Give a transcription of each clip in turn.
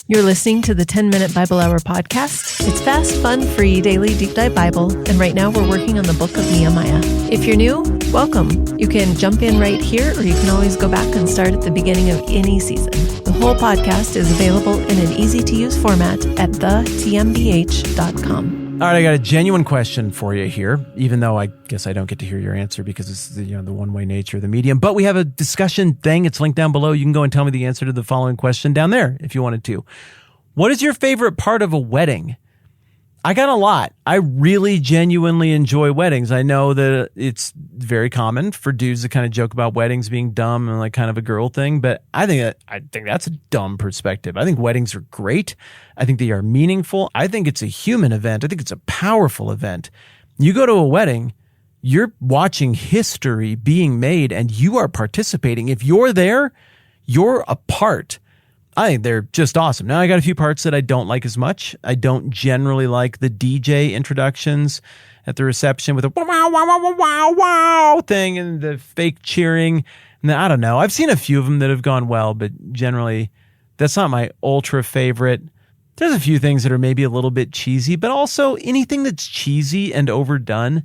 You're listening to the 10-Minute Bible Hour podcast. It's fast, fun, free, daily deep dive Bible, and right now we're working on the book of Nehemiah. If you're new, welcome. You can jump in right here, or you can always go back and start at the beginning of any season. The whole podcast is available in an easy-to-use format at thetmbh.com. All right, I got a genuine question for you here, even though I guess I don't get to hear your answer because it's the one-way nature of the medium. But we have a discussion thing. It's linked down below. You can go and tell me the answer to the following question down there if you wanted to. What is your favorite part of a wedding? I got a lot. I really genuinely enjoy weddings. I know that it's very common for dudes to kind of joke about weddings being dumb and like kind of a girl thing, but I think that's a dumb perspective. I think weddings are great. I think they are meaningful. I think it's a human event. I think it's a powerful event. You go to a wedding, you're watching history being made and you are participating. If you're there, you're a part. I think they're just awesome. Now, I got a few parts that I don't like as much. I don't generally like the DJ introductions at the reception with a wow, wow, wow, wow, wow, wow thing and the fake cheering. And I don't know. I've seen a few of them that have gone well, but generally that's not my ultra favorite. There's a few things that are maybe a little bit cheesy, but also anything that's cheesy and overdone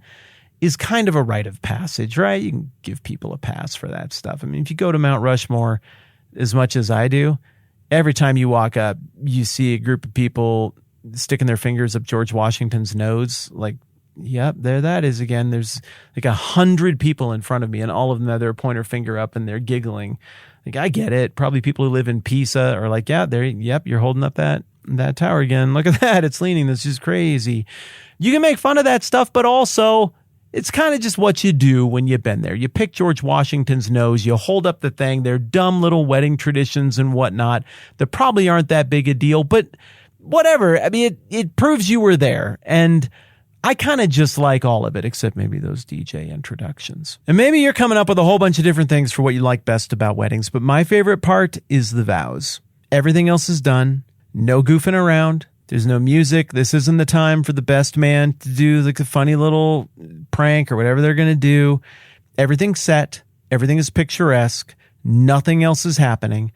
is kind of a rite of passage, right? You can give people a pass for that stuff. I mean, if you go to Mount Rushmore as much as I do, every time you walk up, you see a group of people sticking their fingers up George Washington's nose. Like, yep, there that is again. There's like 100 people in front of me, and all of them have their pointer finger up and they're giggling. Like, I get it. Probably people who live in Pisa are like, yeah, there. Yep, you're holding up that tower again. Look at that. It's leaning. This is crazy. You can make fun of that stuff, but also it's kind of just what you do when you've been there. You pick George Washington's nose, you hold up the thing. They're dumb little wedding traditions and whatnot that probably aren't that big a deal, but whatever. I mean, it proves you were there. And I kind of just like all of it, except maybe those DJ introductions. And maybe you're coming up with a whole bunch of different things for what you like best about weddings, but my favorite part is the vows. Everything else is done. No goofing around. There's no music. This isn't the time for the best man to do like a funny little prank or whatever they're going to do. Everything's set. Everything is picturesque. Nothing else is happening.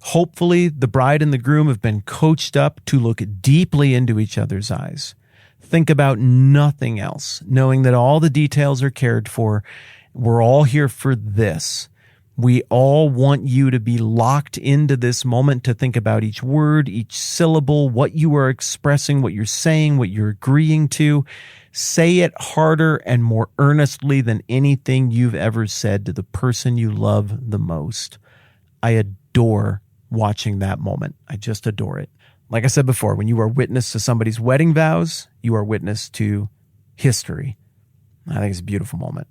Hopefully, the bride and the groom have been coached up to look deeply into each other's eyes. Think about nothing else, knowing that all the details are cared for. We're all here for this. We all want you to be locked into this moment, to think about each word, each syllable, what you are expressing, what you're saying, what you're agreeing to. Say it harder and more earnestly than anything you've ever said to the person you love the most. I adore watching that moment. I just adore it. Like I said before, when you are witness to somebody's wedding vows, you are witness to history. I think it's a beautiful moment.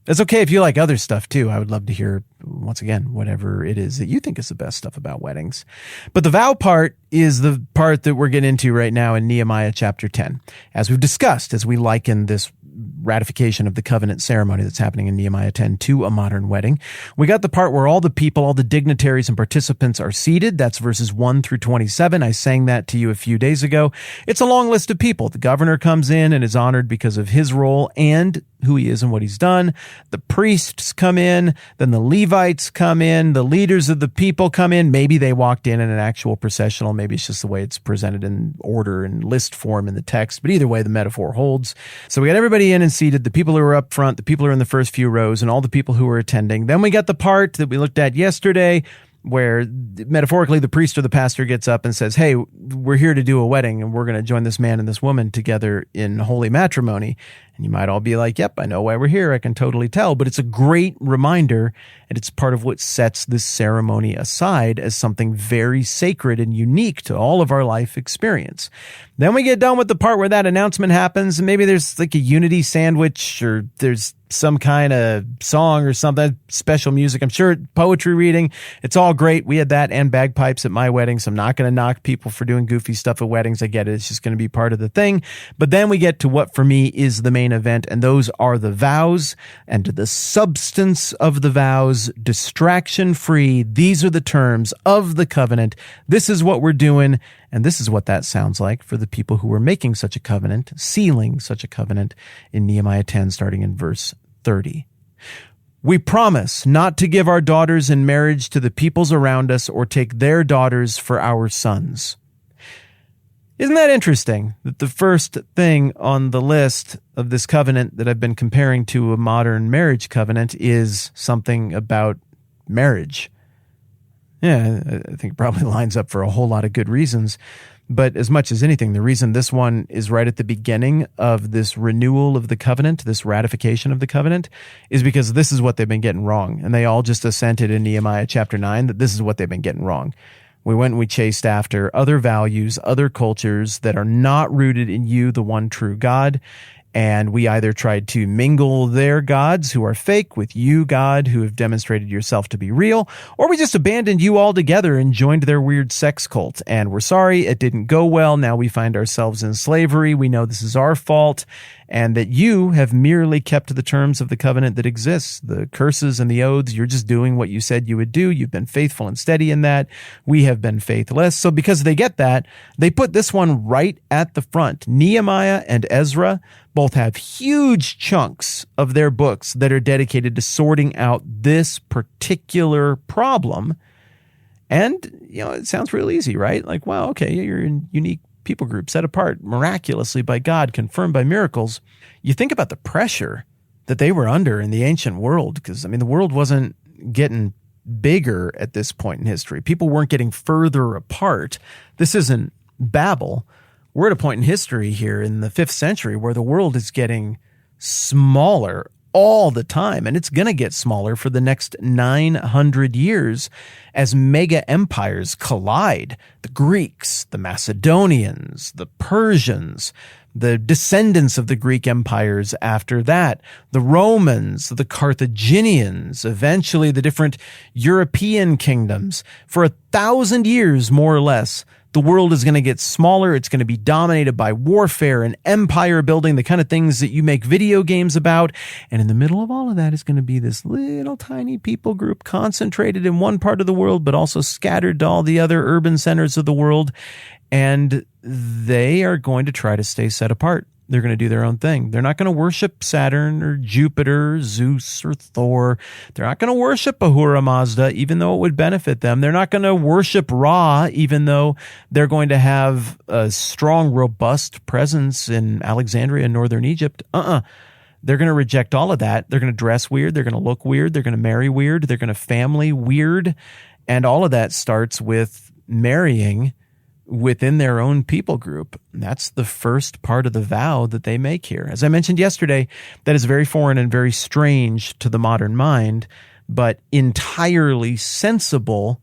It's okay if you like other stuff too. I would love to hear, once again, whatever it is that you think is the best stuff about weddings. But the vow part is the part that we're getting into right now in Nehemiah chapter 10. As we've discussed, as we liken this ratification of the covenant ceremony that's happening in Nehemiah 10 to a modern wedding, we got the part where all the people, all the dignitaries and participants are seated. That's verses 1 through 27. I sang that to you a few days ago. It's a long list of people. The governor comes in and is honored because of his role and who he is and what he's done. The priests come in, then the Levites come in, the leaders of the people come in. Maybe they walked in an actual processional. Maybe it's just the way it's presented in order and list form in the text. But either way, the metaphor holds. So we got everybody in and seated, the people who are up front, the people who are in the first few rows, and all the people who are attending. Then we got the part that we looked at yesterday where metaphorically the priest or the pastor gets up and says, hey, we're here to do a wedding and we're going to join this man and this woman together in holy matrimony. And you might all be like, yep, I know why we're here. I can totally tell. But it's a great reminder, and it's part of what sets this ceremony aside as something very sacred and unique to all of our life experience. Then we get done with the part where that announcement happens, and maybe there's like a unity sandwich, or there's some kind of song or something, special music. I'm sure poetry reading. It's all great. We had that and bagpipes at my wedding, so I'm not going to knock people for doing goofy stuff at weddings. I get it. It's just going to be part of the thing. But then we get to what for me is the main event, and those are the vows and the substance of the vows, distraction-free. These are the terms of the covenant. This is what we're doing, and this is what that sounds like for the people who were making such a covenant, sealing such a covenant in Nehemiah 10, starting in verse 30. We promise not to give our daughters in marriage to the peoples around us or take their daughters for our sons. Isn't that interesting that the first thing on the list of this covenant that I've been comparing to a modern marriage covenant is something about marriage? Yeah, I think it probably lines up for a whole lot of good reasons. But as much as anything, the reason this one is right at the beginning of this renewal of the covenant, this ratification of the covenant, is because this is what they've been getting wrong. And they all just assented in Nehemiah chapter 9 that this is what they've been getting wrong. We went and we chased after other values, other cultures that are not rooted in you, the one true God. And we either tried to mingle their gods who are fake with you, God, who have demonstrated yourself to be real, or we just abandoned you altogether and joined their weird sex cult. And we're sorry, it didn't go well. Now we find ourselves in slavery. We know this is our fault, and that you have merely kept to the terms of the covenant that exists. The curses and the oaths, you're just doing what you said you would do. You've been faithful and steady in that. We have been faithless. So because they get that, they put this one right at the front. Nehemiah and Ezra both have huge chunks of their books that are dedicated to sorting out this particular problem. And, it sounds real easy, right? Like, wow, okay, you're a unique people group set apart miraculously by God, confirmed by miracles. You think about the pressure that they were under in the ancient world, because, the world wasn't getting bigger at this point in history. People weren't getting further apart. This isn't Babel. We're at a point in history here in the 5th century where the world is getting smaller all the time, and it's going to get smaller for the next 900 years as mega empires collide. The Greeks, the Macedonians, the Persians, the descendants of the Greek empires after that, the Romans, the Carthaginians, eventually the different European kingdoms. For 1,000 years, more or less, the world is going to get smaller. It's going to be dominated by warfare and empire building, the kind of things that you make video games about. And in the middle of all of that is going to be this little tiny people group concentrated in one part of the world, but also scattered to all the other urban centers of the world. And they are going to try to stay set apart. They're going to do their own thing. They're not going to worship Saturn or Jupiter, Zeus or Thor. They're not going to worship Ahura Mazda, even though it would benefit them. They're not going to worship Ra, even though they're going to have a strong, robust presence in Alexandria, northern Egypt. They're going to reject all of that. They're going to dress weird. They're going to look weird. They're going to marry weird. They're going to family weird. And all of that starts with marrying within their own people group. That's the first part of the vow that they make here. As I mentioned yesterday, that is very foreign and very strange to the modern mind, but entirely sensible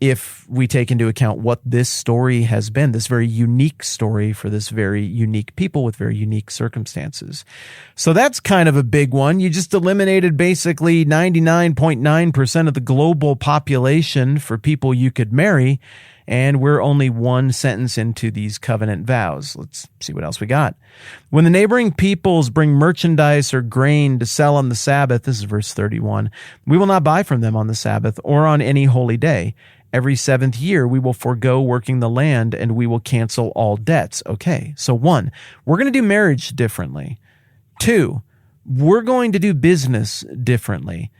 if we take into account what this story has been, this very unique story for this very unique people with very unique circumstances. So that's kind of a big one. You just eliminated basically 99.9% of the global population for people you could marry, and we're only one sentence into these covenant vows. Let's see what else we got. When the neighboring peoples bring merchandise or grain to sell on the Sabbath, this is verse 31, we will not buy from them on the Sabbath or on any holy day. Every 7th year, we will forego working the land and we will cancel all debts. Okay, so 1, we're going to do marriage differently. 2, we're going to do business differently.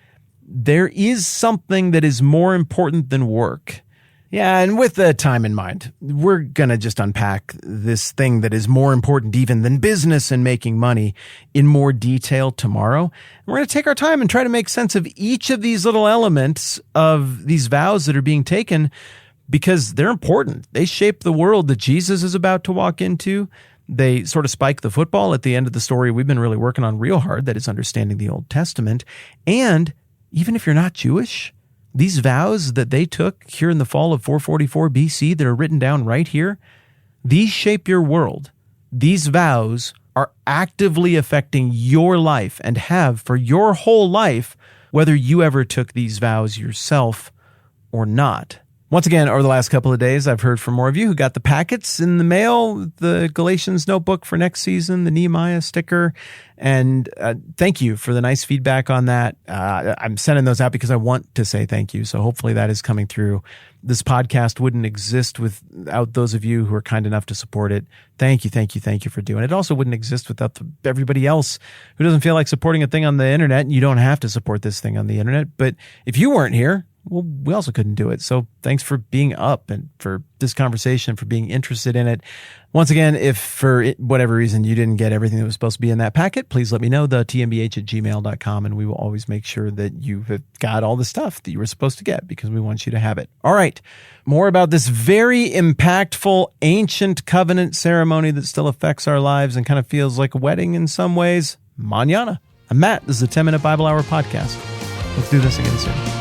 There is something that is more important than work. Yeah, and with the time in mind, we're going to just unpack this thing that is more important even than business and making money in more detail tomorrow. And we're going to take our time and try to make sense of each of these little elements of these vows that are being taken because they're important. They shape the world that Jesus is about to walk into. They sort of spike the football at the end of the story we've been really working on real hard, that is understanding the Old Testament. And even if you're not Jewish, these vows that they took here in the fall of 444 BC that are written down right here, these shape your world. These vows are actively affecting your life and have for your whole life, whether you ever took these vows yourself or not. Once again, over the last couple of days, I've heard from more of you who got the packets in the mail, the Galatians notebook for next season, the Nehemiah sticker, and thank you for the nice feedback on that. I'm sending those out because I want to say thank you, so hopefully that is coming through. This podcast wouldn't exist without those of you who are kind enough to support it. Thank you for doing it. It also wouldn't exist without everybody else who doesn't feel like supporting a thing on the internet. You don't have to support this thing on the internet, but if you weren't here, well, we also couldn't do it. So thanks for being up and for this conversation, for being interested in it. Once again, if for whatever reason you didn't get everything that was supposed to be in that packet, please let me know, the tmbh@gmail.com, and we will always make sure that you have got all the stuff that you were supposed to get because we want you to have it. All right. More about this very impactful ancient covenant ceremony that still affects our lives and kind of feels like a wedding in some ways. Mañana. I'm Matt. This is the 10-Minute Bible Hour podcast. Let's do this again soon.